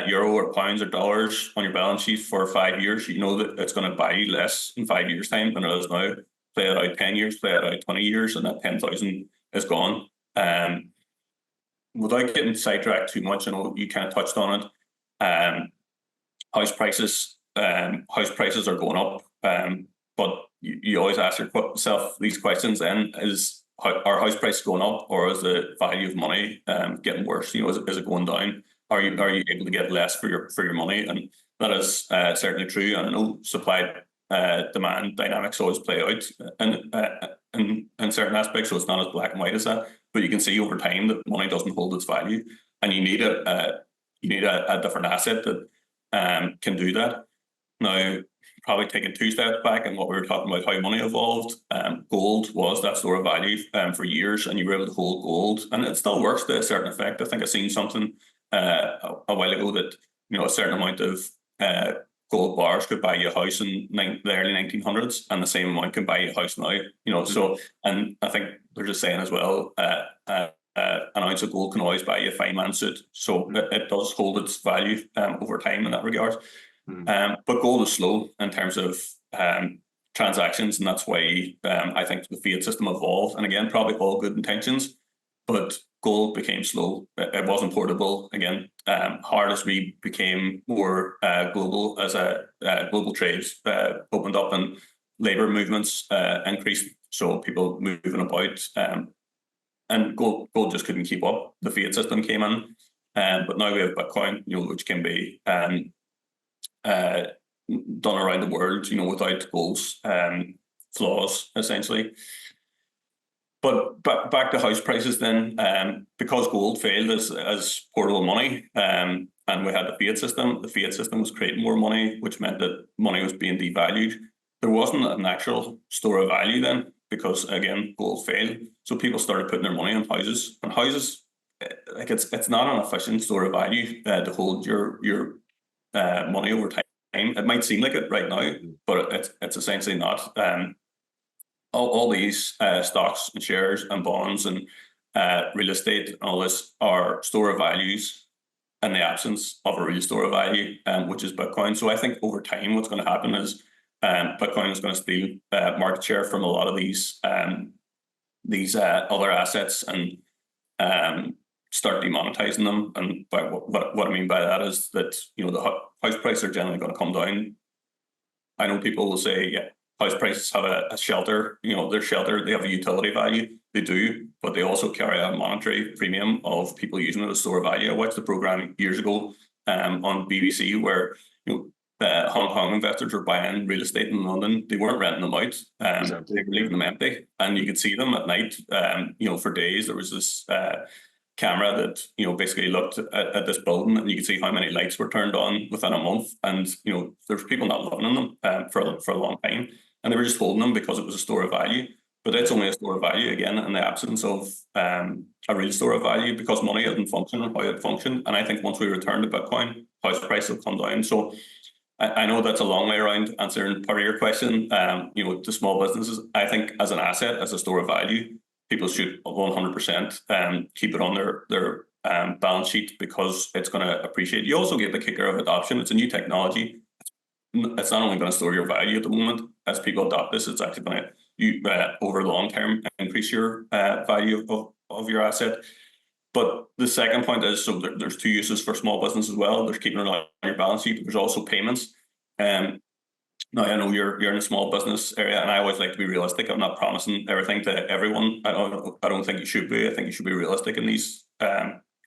euro or pounds or dollars on your balance sheet for 5 years, you know that it's going to buy you less in 5 years' time than it is now. Play it out 10 years, play it out 20 years, and that 10,000 is gone. Without getting sidetracked too much, I know you kind of touched on it. House prices are going up, but you always ask yourself these questions. Then is our house price going up, or is the value of money getting worse? You know, is it going down? Are you able to get less for your money? And that is certainly true. And I know supply demand dynamics always play out in certain aspects, so it's not as black and white as that. But you can see over time that money doesn't hold its value, and you need a different asset that can do that. Now, probably taking 2 steps back, and what we were talking about, how money evolved. Gold was that store of value for years, and you were able to hold gold, and it still works to a certain effect. I think I seen something a while ago that, you know, a certain amount of gold bars could buy you a house in the early 1900s, and the same amount can buy you a house now. You know, so, and I think they're just saying as well, an ounce of gold can always buy you a fine man suit. So it does hold its value over time in that regard. But gold is slow in terms of transactions, and that's why I think the fiat system evolved. And again, probably all good intentions, but gold became slow. It wasn't portable. Again, hard as we became more global, as global trades opened up and labor movements increased, so people moving about, and gold just couldn't keep up. The fiat system came in, but now we have Bitcoin, you know, which can be done around the world, you know, without gold's flaws, essentially. But back to house prices then, because gold failed as portable money, and we had the fiat system was creating more money, which meant that money was being devalued. There wasn't an actual store of value then, because again, gold failed. So people started putting their money in houses, and houses, like it's not an efficient store of value to hold your money over time. It might seem like it right now, but it's essentially not. All these stocks and shares and bonds and real estate and all this are store of values in the absence of a real store of value, which is Bitcoin. So I think over time, what's going to happen is Bitcoin is going to steal market share from a lot of these other assets and start demonetizing them. And by what I mean by that is that, you know, the house prices are generally going to come down. I know people will say, yeah, house prices have a shelter, you know, they're shelter, they have a utility value, they do, but they also carry a monetary premium of people using it as store of value. I watched the program years ago on BBC where, you know, Hong Kong investors were buying real estate in London. They weren't renting them out, they were leaving them empty, and you could see them at night, you know, for days. There was this camera that, you know, basically looked at this building, and you could see how many lights were turned on within a month. And, you know, there's people not living in them for a long time, and they were just holding them because it was a store of value. But it's only a store of value, again, in the absence of a real store of value, because money doesn't function how it functioned. And I think once we return to Bitcoin, house price will come down. So I know that's a long way around answering part of your question. You know, to small businesses, I think as an asset, as a store of value, people should 100% keep it on their balance sheet, because it's going to appreciate. You also get the kicker of adoption. It's a new technology. It's not only going to store your value at the moment. As people adopt this, it's actually going to, over long term, increase your value of your asset. But the second point is, so there's 2 uses for small business as well. There's keeping it on your balance sheet. There's also payments. Now, I know you're in a small business area, and I always like to be realistic. I'm not promising everything to everyone. I don't think you should be. I think you should be realistic in these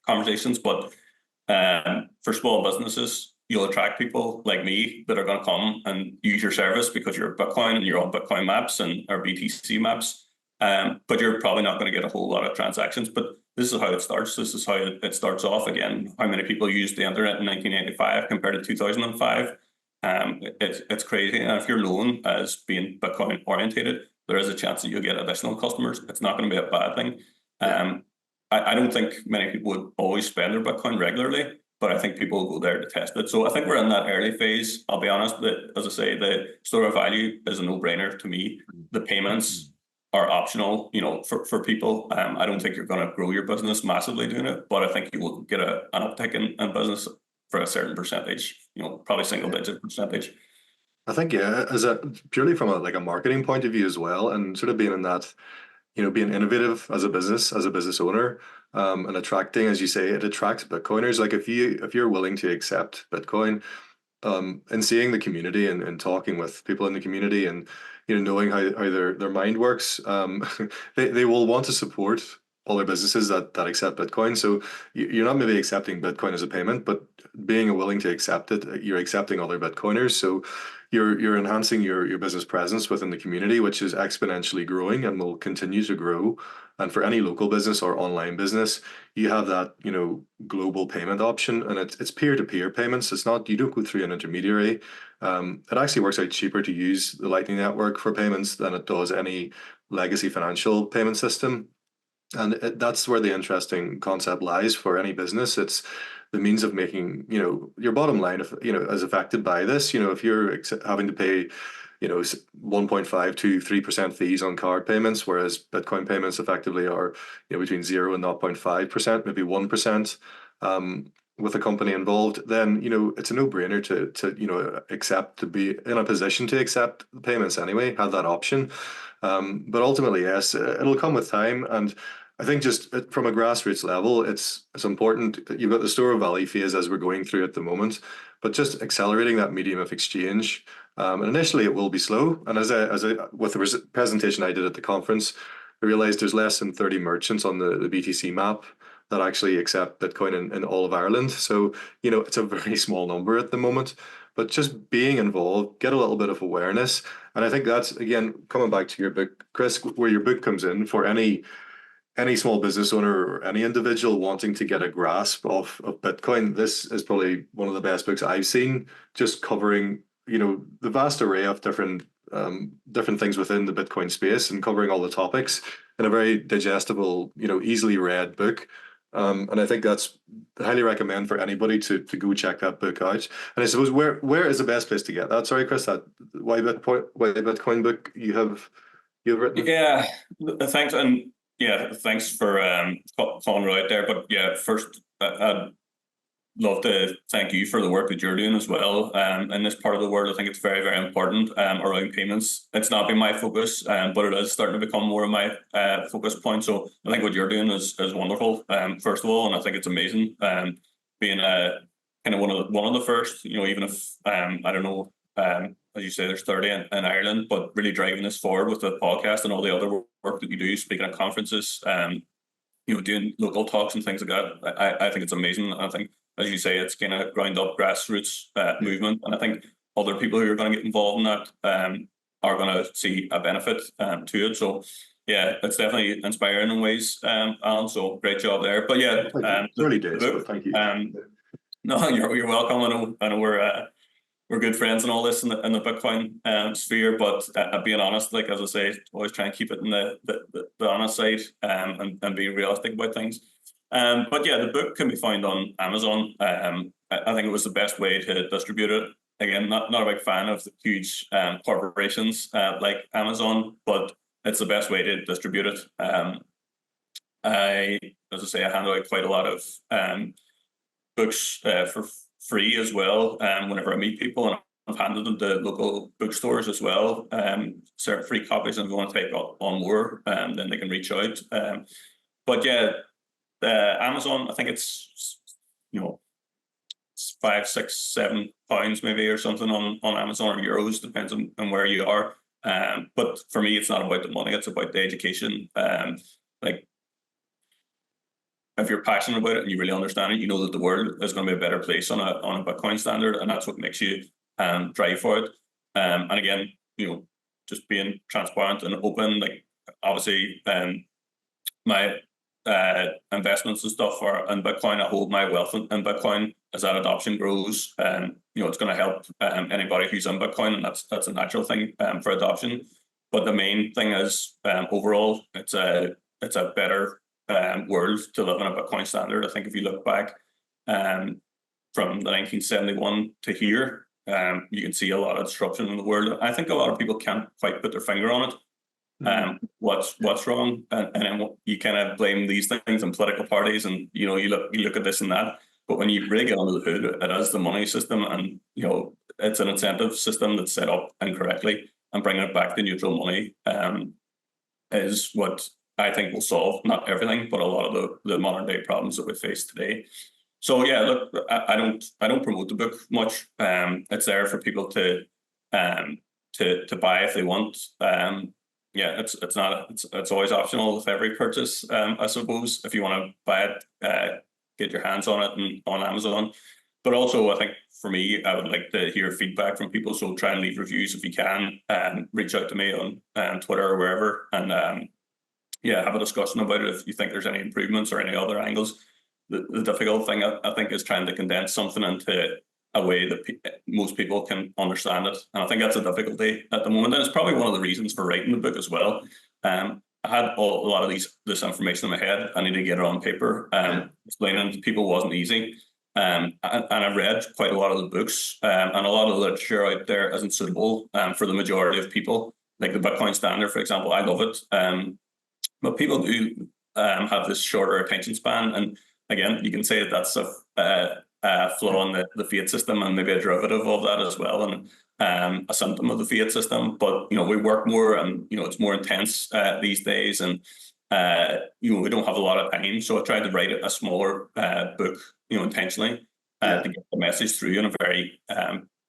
conversations. But for small businesses, you'll attract people like me that are going to come and use your service because you're Bitcoin and you're on Bitcoin maps and or BTC maps. But you're probably not going to get a whole lot of transactions. But this is how it starts. This is how it starts off. Again, how many people used the internet in 1985 compared to 2005? It's crazy. And if you're known as being Bitcoin orientated, there is a chance that you'll get additional customers. It's not going to be a bad thing. I don't think many people would always spend their Bitcoin regularly, but I think people will go there to test it. So I think we're in that early phase. I'll be honest, that, as I say, the store of value is a no-brainer to me. The payments are optional, you know, for people. I don't think you're going to grow your business massively doing it, but I think you will get an uptick in business for a certain percentage, you know, probably single-digit percentage. I think, yeah, as a purely from a marketing point of view as well, and sort of being in that, you know, being innovative as a business owner, and attracting, as you say, it attracts Bitcoiners. Like if you're willing to accept Bitcoin, and seeing the community and talking with people in the community, and knowing how their mind works, they will want to support other businesses that accept Bitcoin. So you're not maybe accepting Bitcoin as a payment, but being willing to accept it, you're accepting other Bitcoiners. So you're enhancing your business presence within the community, which is exponentially growing and will continue to grow. And for any local business or online business, you have that, global payment option, and it's peer-to-peer payments. It's not, you don't go through an intermediary. It actually works out cheaper to use the Lightning Network for payments than it does any legacy financial payment system. And that's where the interesting concept lies for any business. It's the means of making, your bottom line, if, is affected by this. If you're having to pay, 1.5 to 3% fees on card payments, whereas Bitcoin payments effectively are, between 0 and 0.5%, maybe 1%, with a company involved, then, it's a no-brainer to accept, to be in a position to accept the payments anyway, have that option. But ultimately, yes, it'll come with time. And I think just from a grassroots level, it's important. You've got the store of value phase as we're going through at the moment, but just accelerating that medium of exchange. And initially, it will be slow. And as with the presentation I did at the conference, I realized there's less than 30 merchants on the BTC map that actually accept Bitcoin in all of Ireland. So, it's a very small number at the moment. But just being involved, get a little bit of awareness. And I think that's, again, coming back to your book, Chris, where your book comes in for any small business owner or any individual wanting to get a grasp of Bitcoin. This is probably one of the best books I've seen, just covering, the vast array of different things within the Bitcoin space and covering all the topics in a very digestible, easily read book. And I think that's highly recommend for anybody to go check that book out. And I suppose where is the best place to get that? Sorry, Chris, that why Bitcoin book you've written? Yeah, thanks. And yeah, thanks for calling right there. But yeah, first, I'd love to thank you for the work that you're doing as well. In this part of the world, I think it's very, very important around payments. It's not been my focus, but it is starting to become more of my focus point. So I think what you're doing is wonderful, first of all, and I think it's amazing. Being kind of one of the first, even if I don't know, as you say, there's 30 in Ireland, but really driving this forward with the podcast and all the other work that you do, speaking at conferences, doing local talks and things like that. I think it's amazing. I think, as you say, it's kind of ground up grassroots movement. And I think other people who are going to get involved in that are going to see a benefit to it. So yeah, it's definitely inspiring in ways, Alan. So great job there. But yeah, it's early days, but thank you. No, you're welcome. I know we're good friends and all this in the Bitcoin sphere, but being honest, like as I say, always try and keep it in the honest side and be realistic about things. But yeah, the book can be found on Amazon. I think it was the best way to distribute it. Again, not a big fan of the huge corporations like Amazon, but it's the best way to distribute it. As I say, I handle out quite a lot of books for free as well. Whenever I meet people, and I've handed them to local bookstores as well. Certain free copies, and if you want to take on more, then they can reach out. But yeah, Amazon, I think it's it's £5, £6, £7 maybe or something on Amazon, or euros, depends on where you are. But for me, it's not about the money; it's about the education. Like, if you're passionate about it and you really understand it, you know that the world is going to be a better place on a Bitcoin standard, and that's what makes you drive for it. And again, just being transparent and open. Like, obviously, my investments and stuff are in Bitcoin. I hold my wealth in Bitcoin. As that adoption grows, it's going to help anybody who's in Bitcoin, and that's a natural thing for adoption. But the main thing is, overall, it's a better world to live in a Bitcoin standard. I think if you look back from the 1971 to here, you can see a lot of disruption in the world. I think a lot of people can't quite put their finger on it. What's wrong, and then you kind of blame these things and political parties, and you look at this and that. But when you really get under the hood, it is the money system, and it's an incentive system that's set up incorrectly, and bringing it back to neutral money is what I think will solve not everything, but a lot of the modern day problems that we face today. So yeah, look, I don't promote the book much. It's there for people to to buy if they want. Yeah, it's always optional with every purchase. I suppose if you want to buy it, get your hands on it and on Amazon. But also, I think for me, I would like to hear feedback from people. So try and leave reviews if you can, and reach out to me on Twitter or wherever, and yeah, have a discussion about it if you think there's any improvements or any other angles. The difficult thing, I think, is trying to condense something into a way that most people can understand it. And I think that's a difficulty at the moment. And it's probably one of the reasons for writing the book as well. I had a lot of this information in my head. I needed to get it on paper. Explaining to people wasn't easy. And I read quite a lot of the books, and a lot of the literature out there isn't suitable for the majority of people. Like the Bitcoin Standard, for example, I love it. But people do have this shorter attention span. And again, you can say that that's a flaw in the fiat system, and maybe a derivative of that as well, and a symptom of the fiat system. But we work more, and it's more intense these days, and we don't have a lot of time. So I tried to write a smaller book, intentionally, to get the message through in a very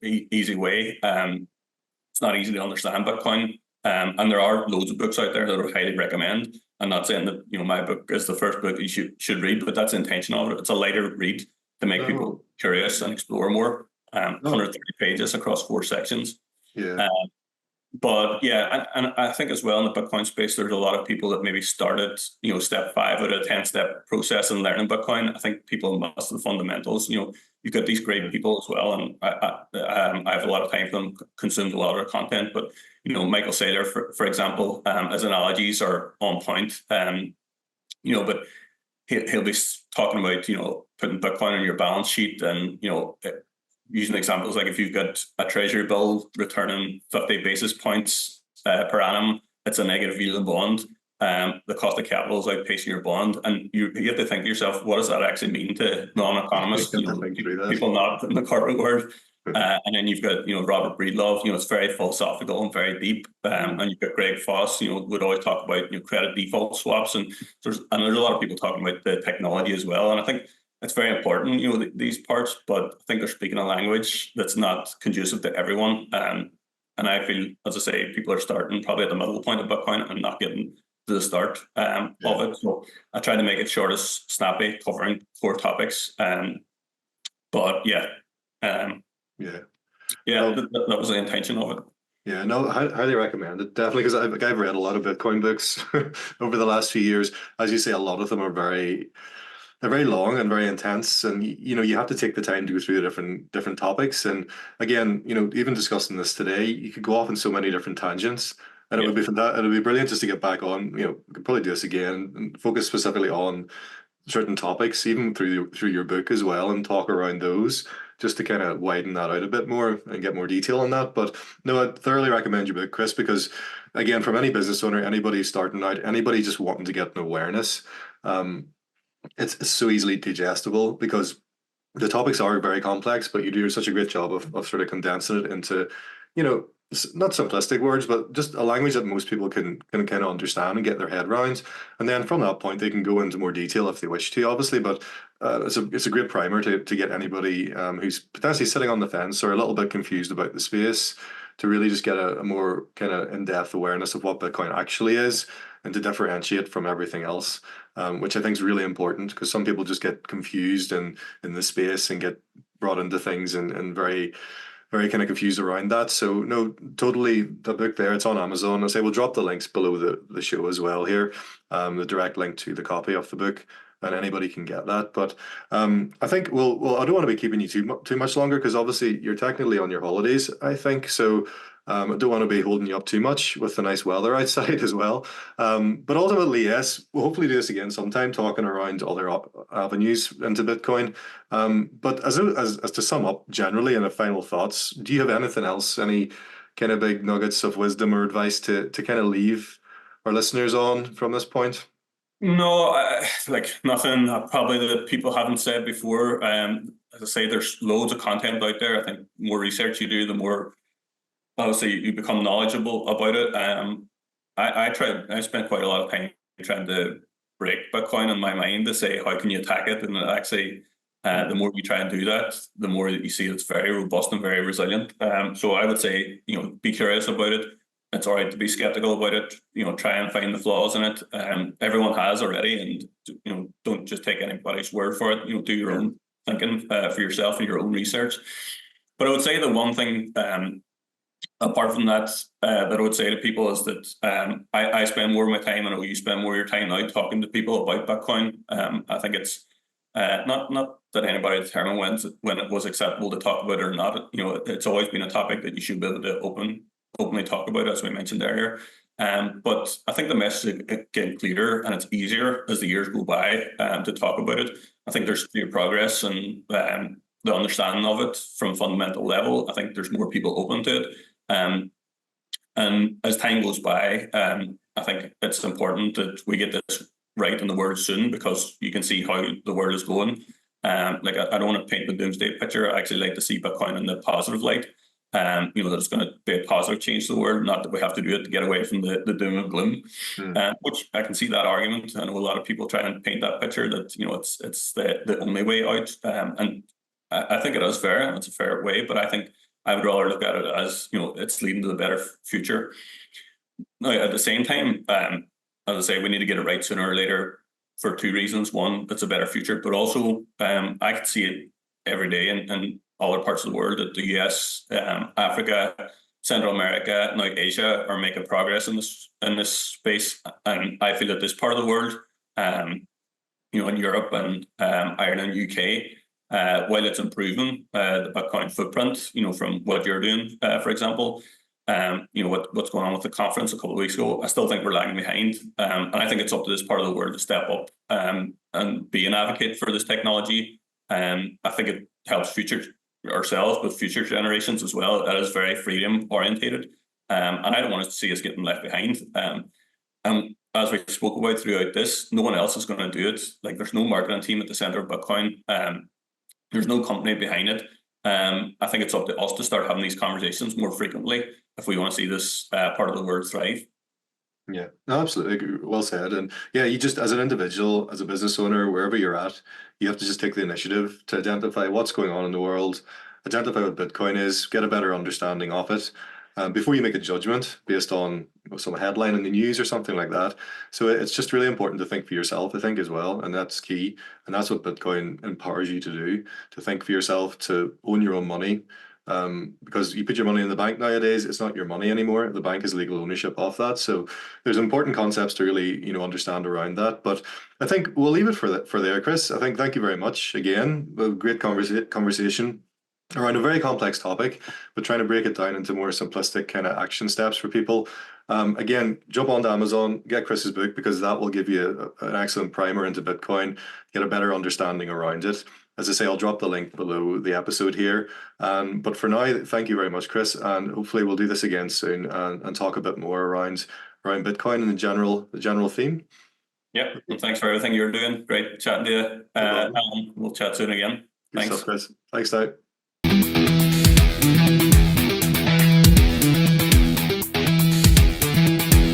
easy way. It's not easy to understand Bitcoin, and there are loads of books out there that I would highly recommend. I'm not saying that my book is the first book you should read, but that's the intention of it. It's a lighter read to make people curious and explore more. 130 pages across 4 sections. But yeah, and I think as well in the Bitcoin space, there's a lot of people that maybe started, step 5 out of a 10-step process in learning Bitcoin. I think people master the fundamentals. You've got these great people as well, and I have a lot of time for them, consumed a lot of their content. But Michael Saylor, for example, his analogies are on point. But he'll be talking about putting Bitcoin on your balance sheet, and using examples like if you've got a treasury bill returning 50 basis points per annum, it's a negative yield bond. The cost of capital is outpacing your bond, and you have to think to yourself, what does that actually mean to non-economists? People not in the corporate world. And then you've got Robert Breedlove. It's very philosophical and very deep. And you've got Greg Foss. Would always talk about credit default swaps, and there's a lot of people talking about the technology as well. And I think it's very important, these parts, but I think they're speaking a language that's not conducive to everyone. And I feel, as I say, people are starting probably at the middle point of Bitcoin and not getting to the start of it. So I tried to make it short, as snappy, covering 4 topics. But yeah. That was the intention of it. Yeah, no, highly recommend it. Definitely, because I've read a lot of Bitcoin books over the last few years. As you say, a lot of them are they're very long and very intense, and you have to take the time to go through the different topics. And again, even discussing this today, you could go off in so many different tangents, and it would be fantastic. It would be brilliant just to get back on. We could probably do this again and focus specifically on certain topics, even through your book as well, and talk around those, just to kind of widen that out a bit more and get more detail on that. But no, I thoroughly recommend your book, Chris, because again, from any business owner, anybody starting out, anybody just wanting to get an awareness, it's so easily digestible, because the topics are very complex, but you do such a great job of sort of condensing it into, not simplistic words, but just a language that most people can kind of understand and get their head around. And then from that point, they can go into more detail if they wish to, obviously. But it's a great primer to get anybody who's potentially sitting on the fence or a little bit confused about the space, to really just get a more kind of in-depth awareness of what Bitcoin actually is, and to differentiate from everything else, which I think is really important, because some people just get confused in the space and get brought into things and very, very kind of confused around that. So no, totally, the book there, it's on Amazon. I say we'll drop the links below the show as well here, the direct link to the copy of the book, and anybody can get that. But I think well, I don't want to be keeping you too much longer, because obviously you're technically on your holidays, I think. So I don't want to be holding you up too much with the nice weather outside as well. But ultimately, yes, we'll hopefully do this again sometime, talking around other avenues into Bitcoin. But as to sum up generally, and a final thoughts, do you have anything else, any kind of big nuggets of wisdom or advice to kind of leave our listeners on from this point? No, like nothing probably that people haven't said before. As I say, there's loads of content out there. I think the more research you do, the more obviously you become knowledgeable about it. I spent quite a lot of time trying to break Bitcoin in my mind to say, how can you attack it? And actually The more you try and do that, the more that you see it's very robust and very resilient. So I would say, be curious about it. It's all right to be skeptical about it. Try and find the flaws in it. Everyone has already, and don't just take anybody's word for it. Do your own thinking for yourself and your own research. But I would say the one thing, apart from that, that I would say to people is that I spend more of my time, and I know you spend more of your time now talking to people about Bitcoin. I think it's not that anybody determined when it was acceptable to talk about it or not. It's always been a topic that you should be able to openly talk about, as we mentioned earlier. But I think the message is getting clearer, and it's easier as the years go by to talk about it. I think there's clear progress and the understanding of it from a fundamental level. I think there's more people open to it. And as time goes by, I think it's important that we get this right in the world soon, because you can see how the world is going. I don't want to paint the doomsday picture. I actually like to see Bitcoin in the positive light. That it's going to be a positive change to the world, not that we have to do it to get away from the doom and gloom. Which I can see that argument. I know a lot of people try and paint that picture that it's the only way out, and I think it is fair, and it's a fair way. But I think I would rather look at it as it's leading to the better future. Now, at the same time, as I say, we need to get it right sooner or later for two reasons. One, it's a better future, but also I can see it every day in other parts of the world, that the US, Africa, Central America, now Asia are making progress in this space. And I feel that this part of the world, in Europe and Ireland, UK, while it's improving the Bitcoin footprint, from what you're doing, for example, what's going on with the conference a couple of weeks ago, I still think we're lagging behind. And I think it's up to this part of the world to step up and be an advocate for this technology. I think it helps ourselves, but future generations as well. That is very freedom orientated. And I don't want to see us getting left behind. And as we spoke about throughout this, no one else is going to do it. Like, there's no marketing team at the center of Bitcoin. There's no company behind it. I think it's up to us to start having these conversations more frequently if we want to see this part of the world thrive. Yeah, no, absolutely. Well said. And yeah, you just, as an individual, as a business owner, wherever you're at, you have to just take the initiative to identify what's going on in the world, identify what Bitcoin is, get a better understanding of it, before you make a judgment based on some headline in the news or something like that. So it's just really important to think for yourself, I think, as well. And that's key. And that's what Bitcoin empowers you to do, to think for yourself, to own your own money. Because you put your money in the bank nowadays, it's not your money anymore. The bank has legal ownership of that. So there's important concepts to really, understand around that. But I think we'll leave it for there, Chris. I think thank you very much again. A great conversation around a very complex topic, but trying to break it down into more simplistic kind of action steps for people. Again, jump onto Amazon, get Chris's book, because that will give you an excellent primer into Bitcoin, get a better understanding around it. As I say, I'll drop the link below the episode here. But for now, thank you very much, Chris. And hopefully we'll do this again soon and talk a bit more around Bitcoin and the general theme. Yep. Well, thanks for everything you're doing. Great chatting to you. Alan, we'll chat soon again. Thanks. Good stuff, Chris. Thanks, now.